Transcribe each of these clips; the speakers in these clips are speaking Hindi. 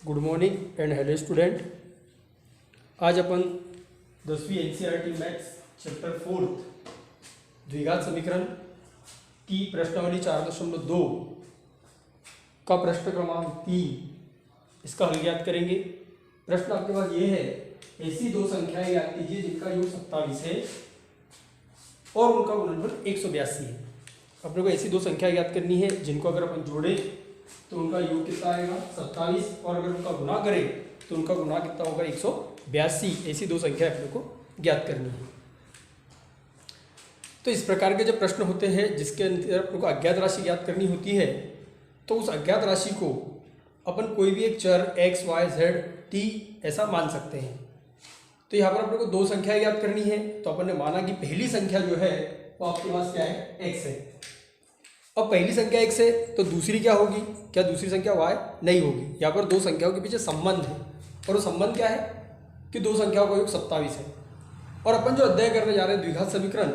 Good morning and hello student. आज अपन 10वीं एनसीईआरटी मैथ्स चैप्टर 4 द्विघात समीकरण की प्रश्नावली 4.2 का प्रश्न क्रमांक 3 इसका हल ज्ञात करेंगे। प्रश्न आपके पास ये है, ऐसी दो संख्याएं ज्ञात कीजिए जिनका योग 27 है और उनका गुणनफल 182 है। अपने को ऐसी दो संख्या ज्ञात करनी है जिनको अगर अपन जोड़े तो उनका योग कितना आएगा 27, और अगर उनका गुणा करें तो उनका गुणा कितना होगा 182। ऐसी दो संख्या अपने को ज्ञात करनी है। तो इस प्रकार के जब प्रश्न होते हैं जिसके अंदर अपने को अज्ञात राशि ज्ञात करनी होती है, तो उस अज्ञात राशि को अपन कोई भी एक चर x, y, z, t ऐसा मान सकते हैं। तो यहाँ पर अपने को दो संख्याएं ज्ञात करनी है, तो अपन ने माना कि पहली संख्या जो है वो आपके पास क्या है, x है। अब पहली संख्या x है तो दूसरी क्या होगी, क्या दूसरी संख्या y नहीं होगी। यहाँ पर दो संख्याओं के पीछे संबंध है, और वो संबंध क्या है कि दो संख्याओं का योग 27 है। और अपन जो अध्ययन करने जा रहे हैं द्विघात समीकरण,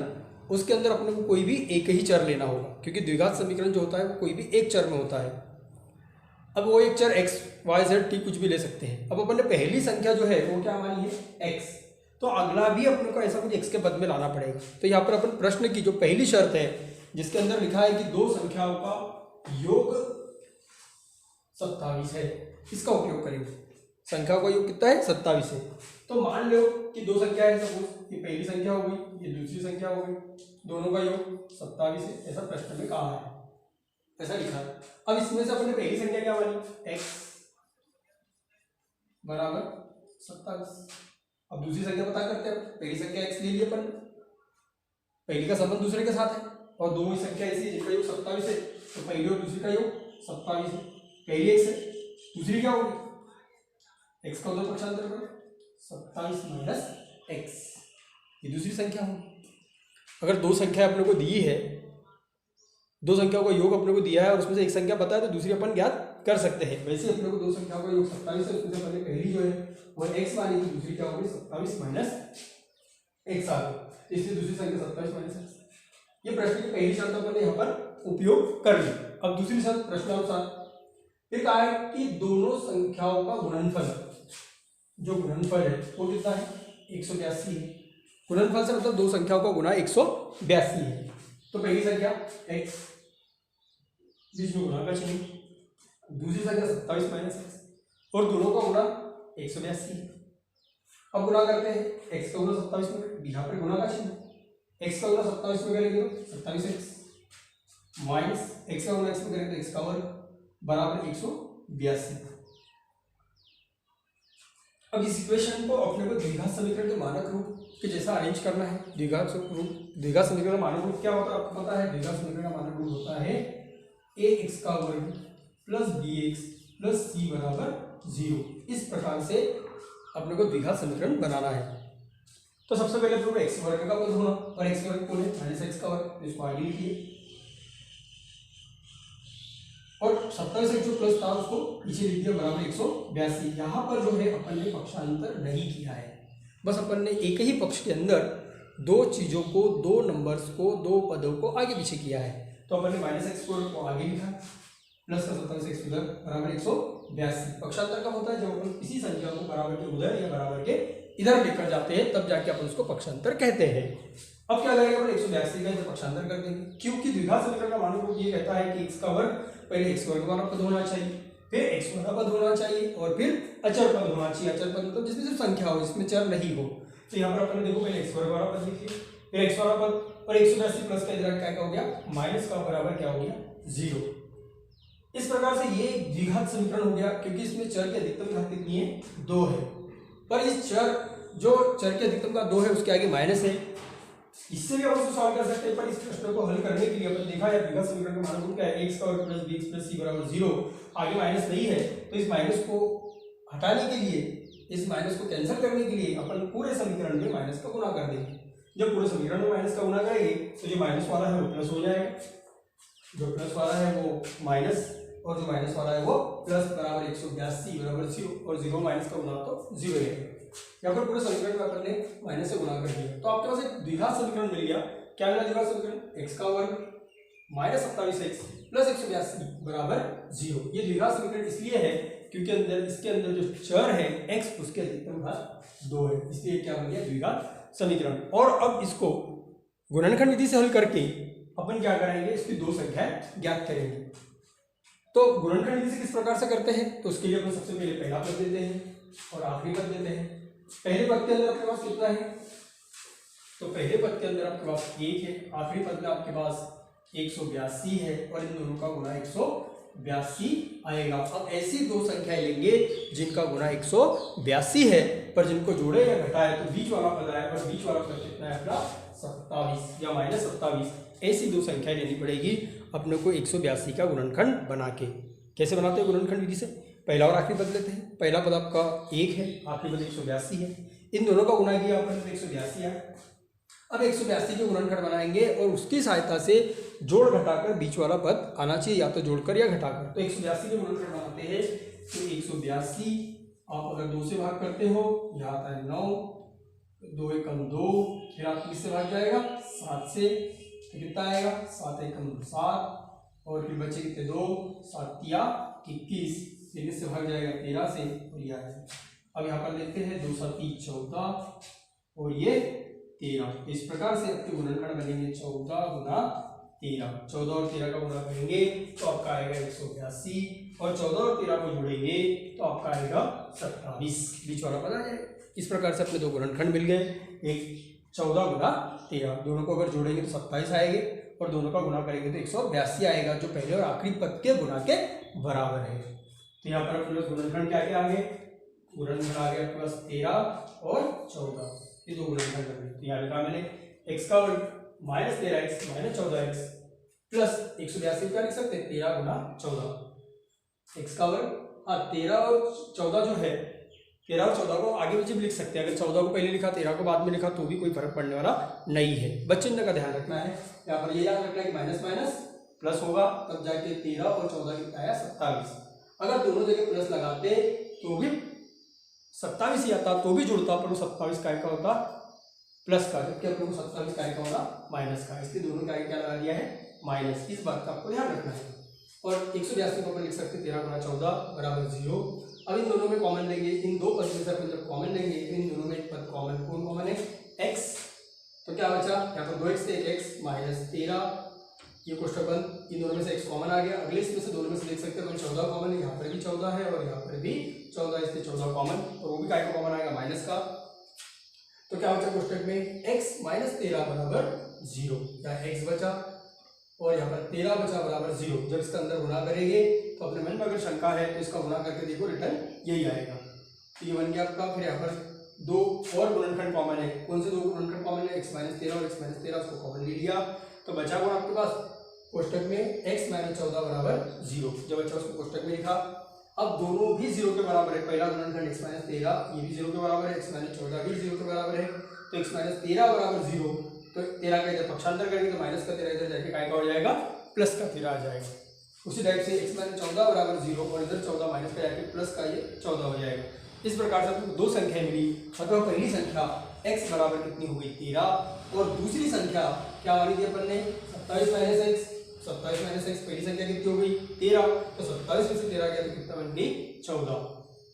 उसके अंदर अपने को कोई भी एक ही चर लेना होगा, क्योंकि द्विघात समीकरण जो होता है वो कोई भी एक चर में होता है। अब वो एक चर x, y, z, t कुछ भी ले सकते हैं। अब अपन ने पहली संख्या जो है वो क्या मानी है, x, तो अगला भी अपने को ऐसा कुछ x के पद में लाना पड़ेगा। तो यहाँ पर अपन प्रश्न की जो पहली शर्त है जिसके अंदर लिखा है कि दो संख्याओं का योग 27 है, इसका उपयोग करेंगे। संख्याओं का योग कितना है, 27 है। तो मान लो कि दो संख्या है, सपोज ये पहली संख्या हो गई, ये दूसरी संख्या हो गई, दोनों का योग 27 है, ऐसा प्रश्न में कहा है, ऐसा लिखा है। अब इसमें से अपने पहली संख्या क्या मानी, x बराबर 27। अब दूसरी संख्या पता करते हैं। पहली संख्या x ले लिए अपन, पहली का संबंध दूसरे के साथ है, और दो ही संख्या ऐसी जिनका योग 27 है, तो पहली और दूसरी का योग 27 है। पहली x है, दूसरी क्या होगी, x का उधर पक्षांतर करो, 27 माइनस x, ये दूसरी संख्या होगी। अगर दो संख्या अपने को दी है, दो संख्याओं का योग अपने को दिया है और उसमें से एक संख्या पता है, तो दूसरी अपन ज्ञात कर सकते हैं। वैसे अपने को दो संख्याओं का योग 27 है, उसमें से पहले पहली जो है वो x मानी, तो दूसरी क्या होगी 27 माइनस x आ गई, इसलिए दूसरी संख्या 27 माइनस x। ये प्रश्न की पहली शर्त अपन ने यहाँ पर उपयोग कर ली। अब दूसरी शर्त प्रश्नानुसार फिर कहा है कि दोनों संख्याओं का गुणनफल, जो गुणनफल है वो कितना है, 182 है। गुणनफल से मतलब दो संख्याओं का गुणा 182 है। तो पहली संख्या x, बीच में गुणा का चिन्ह, दूसरी संख्या 27 माइनस x, और दोनों का गुणा 182 है। अब गुणा करते हैं, x का गुणा 27 में, यहाँ पर गुणा का चिन्ह, x का गुणा 27 में करेंगे तो 27x माइनस x का गुणा x में करेंगे तो x का वर्ग बराबर 182। अब इस इक्वेशन को अपने को द्विघात समीकरण के मानक रूप के जैसा अरेंज करना है। द्विघात समीकरण का मानक रूप क्या होता है आपको पता है। द्विघात समीकरण का मानक रूप होता है ax का वर्ग प्लस bx प्लस c बराबर 0। इस प्रकार से अपने को द्विघात समीकरण बनाना है। तो सबसे पहले अपने को x वर्ग का पद होना, और x वर्ग कौन है, माइनस x का वर्ग, इसको आगे लिखिए, और 27x जो प्लस था उसको पीछे लिख दिया बराबर 182। यहाँ पर जो है अपन ने पक्षांतर नहीं किया है, बस अपन ने एक ही पक्ष के अंदर दो चीजों को, दो नंबर्स को, दो पदों को आगे पीछे किया है। तो अपन ने माइनस एक्स को आगे लिखा, प्लस का 27x उधर बराबर 182। पक्षांतर कब होता है, जब अपन किसी संख्या को बराबर के उधर या बराबर के इधर लेकर जाते हैं, तब जाके अपन उसको पक्षांतर कहते हैं। अब क्या करेंगे अपन 182 का इधर पक्षांतर कर देंगे, क्योंकि द्विघात समीकरण का मानक रूप ये कहता है कि x का वर्ग पहले x वर्ग वाला पद होना चाहिए, फिर x वाला पद होना चाहिए, और फिर अचर पद होना चाहिए। अचर पद मतलब जिसमें सिर्फ संख्या हो, जिसमें चर नहीं हो। तो यहाँ पर अपन देखो पहले x वर्ग वाला पद लिखिए, फिर x वाला पद, और 182 प्लस का इधर क्या हो गया, माइनस का बराबर क्या हो गया, 0। इस प्रकार से ये द्विघात समीकरण हो गया, क्योंकि इसमें चर की अधिकतम घात कितनी है, 2 है। पर इस चर की अधिकतम का 2 है, उसके आगे माइनस है। इससे भी हम उसको सॉल्व कर सकते हैं, पर इस प्रश्न को हल करने के लिए अपन देखा है द्विघात समीकरण का मानक रूप क्या है, x का वर्ग प्लस bx प्लस c बराबर 0। आगे माइनस नहीं है, तो इस माइनस को हटाने के लिए, इस माइनस को कैंसिल करने के लिए अपन पूरे समीकरण में माइनस का गुणा कर देंगे। जब पूरे समीकरण में माइनस का गुणा करेंगे तो जो माइनस वाला है वो प्लस हो जाएगा, जो प्लस वाला है वो माइनस, और जो माइनस वाला है वो प्लस, बराबर 182 बराबर 0, और 0 माइनस का गुणा तो 0 है। यहाँ पर पूरे समीकरण में अपन ने माइनस से गुणा कर दिया, तो आपके पास एक द्विघात समीकरण मिल गया। क्या मिला द्विघात समीकरण, x का वर्ग माइनस 27x प्लस 182 बराबर 0। ये द्विघात समीकरण इसलिए है क्योंकि इसके अंदर जो चर है x उसके अधिकतम घात 2 है, इसलिए क्या बन गया द्विघात समीकरण। और अब इसको गुणनखंड विधि से हल करके अपन क्या करेंगे, इसकी दो संख्याएं ज्ञात करेंगे। तो गुणनखंड विधि से किस प्रकार से करते हैं, तो उसके लिए अपन सबसे पहले पहला पद देते हैं और आखिरी पद देते हैं। पहले पद के अंदर आपके पास कितना है, तो पहले पद के अंदर आपके पास 1 है, आखिरी पद में आपके पास 182 है और इन दोनों का गुणा 182 आएगा। अब ऐसी दो संख्याएं लेंगे जिनका गुणा 182 है पर जिनको जोड़े या घटाए तो बीच वाला पद आएगा, और बीच वाला पद कितना है अपना 27 या -27। ऐसी दो संख्याएं लेनी पड़ेगी अपने को 182 का गुणनखंड बना के। कैसे बनाते हैं गुणनखंड विधि से, पहला और आखिरी पद लेते हैं। पहला पद आपका 1 है, आखिरी पद 182 है, इन दोनों का गुणा किया अपन तो 182 है। अब 182 के गुणनखंड बनाएंगे और उसकी सहायता से जोड़ घटाकर बीच वाला पद आना चाहिए, या तो जोड़कर या घटाकर। तो 182 के गुणनखंड बनाते हैं तो 182 आप अगर 2 से भाग करते हो, यहाँ आता है 9, 2 एकम 2, फिर आप किससे भाग जाएगा 7 से, तो कितना आएगा 7 एकम 7, और फिर बचे कितने 2, 7 या 21, फिर इससे भाग जाएगा 13 से और यह आएगा। अब यहाँ पर लेते हैं 2 7 14 और ये 13। इस प्रकार से आपके गुणनखंड बनेंगे 14 गुना 13। 14 और 13 का गुणा करेंगे तो आपका आएगा 182 और 14 और 13 को जोड़ेंगे तो आपका आएगा 27, बीच वाला पद आ जाएगा। इस प्रकार से अपने दो गुणनखंड मिल गए, एक 14 गुना 13, दोनों को अगर जोड़ेंगे तो 27 आएंगे और दोनों का गुणा करेंगे तो 182 आएगा, जो पहले और आखिरी पद के गुणा के बराबर है। तो यहाँ पर अपने गुणनखंड क्या क्या आ गए, गुणनखंड आ गया प्लस 13 और 14, ये दो गुणनखंड बने। तो यहाँ लिखा मैंने x का वर्ग -13x -14x प्लस 182 क्या लिख सकते हैं 13 गुना 14 x का वर्ग। हाँ 13 और 14 जो है, 13 और 14 को आगे पीछे भी लिख सकते हैं, अगर 14 को पहले लिखा 13 को बाद में लिखा तो भी कोई फर्क पड़ने वाला नहीं है। बस चिन्ह का ध्यान रखना है, यहाँ पर ये याद रखना है कि माइनस माइनस प्लस होगा, तब जाके 13 और 14 कितना आया 27। अगर दोनों जगह प्लस लगाते तो भी 27 ही आता, तो भी जुड़ता, पर वो 27 काय का होता प्लस का, जबकि अपने को 27 काय का होगा माइनस का, इसलिए दोनों काय क्या लगा दिया है माइनस। इस बात का आपको ध्यान रखना है। और 182 को अपन लिख सकते 13 गुना 14 बराबर 0। अब इन दोनों में कॉमन लेंगे, इन दो पद में से अपन जब कॉमन लेंगे इन दोनों में एक पद कॉमन, कौन कॉमन है x, तो क्या बचा यहाँ पर 2x से 1x -13, ये कोष्ठक बंद, इन दोनों में से x कॉमन आ गया। अगले इसमें से दोनों में से देख सकते हैं 14 कॉमन है, यहाँ पर भी 14 है और यहाँ पर भी 14, इसलिए 14 कॉमन, और वो भी काय का कॉमन आएगा माइनस का। तो क्या बचा कोष्ठक में x -13 बराबर 0, या x बचा और यहाँ पर 13 बचा बराबर 0। जब इसका अंदर गुणा करेंगे तो अपने मन में अगर शंका है तो इसका गुणा करके देखो रिटर्न यही आएगा। तो ये बन गया आपका। फिर यहाँ पर दो और गुणनखंड कॉमन है, कौन से दो गुणनखंड कॉमन है x -13 और x -13, उसको कॉमन ले लिया तो बचा गुण आपके पास कोष्ठक में x -14 बराबर 0, जब बचा उसको कोष्ठक में लिखा। अब दोनों भी 0 के बराबर है, पहला गुणनखंड x -13 ये भी 0 के बराबर है, x -14 भी 0 के बराबर है, तो x -13 बराबर 0, तो 13 का इधर पक्षांतर करेंगे तो माइनस का 13 इधर जाके काय का हो जाएगा प्लस का 13 आ जाएगा। उसी टाइप से x -14 बराबर 0 और इधर 14 माइनस का जाके प्लस का ये 14 हो जाएगा। इस प्रकार से आपको दो संख्याएं मिली, मतलब पहली संख्या x बराबर कितनी हो गई 13 और दूसरी संख्या क्या मानी थी अपन ने 27 माइनस x, पहली संख्या कितनी हो गई 13, तो 27 में से 13 गया तो कितना बन गई 14।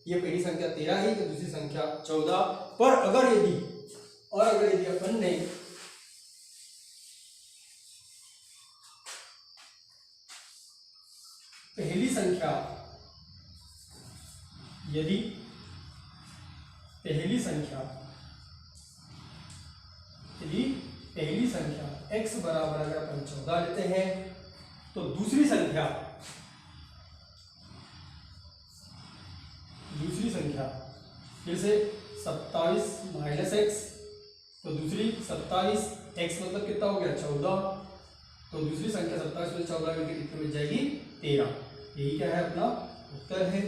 ये पहली संख्या 13 है तो दूसरी संख्या 14। पर अगर यदि अपन ने पहली संख्या x बराबर अगर अपन 14 लेते हैं तो दूसरी संख्या फिर से 27 माइनस x, तो दूसरी 27 x मतलब कितना हो गया 14, तो दूसरी संख्या 27 में 14 करके कितनी मिल जाएगी 13। यही क्या है अपना उत्तर है।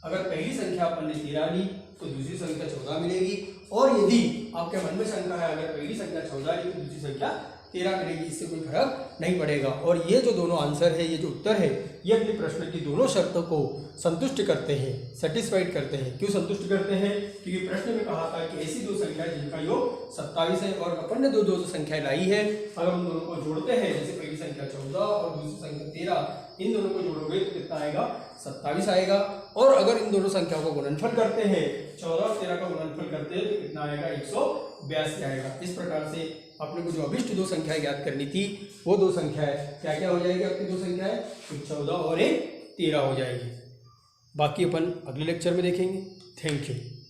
अगर पहली संख्या अपन ने 13 ली तो दूसरी संख्या 14 मिलेगी, और यदि आपके मन में शंका है अगर पहली संख्या 14 ली तो दूसरी संख्या 13 करेगी, इससे कोई फर्क नहीं पड़ेगा। और ये जो दोनों आंसर है, ये जो उत्तर है, ये अपने प्रश्न की दोनों शर्तों को संतुष्ट करते हैं, सेटिस्फाइड करते हैं। क्यों संतुष्ट करते हैं? क्योंकि प्रश्न में कहा था कि ऐसी दो संख्याएं जिनका योग 27 है, और अपन ने दो संख्याएं लाई है, अगर उन दोनों को जोड़ते हैं, जैसे पहली संख्या 14 और दूसरी संख्या 13, इन दोनों को जोड़ोगे तो कितना आएगा? 27 आएगा। और अगर इन दोनों संख्याओं को गुणनफल करते हैं, 14 और 13 का गुणनफल करते हैं, तो कितना आएगा? 182 आएगा। इस प्रकार से अपने को जो अभिष्ट दो संख्याएं ज्ञात करनी थी, वो दो संख्याएं क्या क्या हो जाएगी? आपकी दो संख्याएं, एक 14 और एक 13 हो जाएगी। बाकी अपन अगले लेक्चर में देखेंगे। Thank you.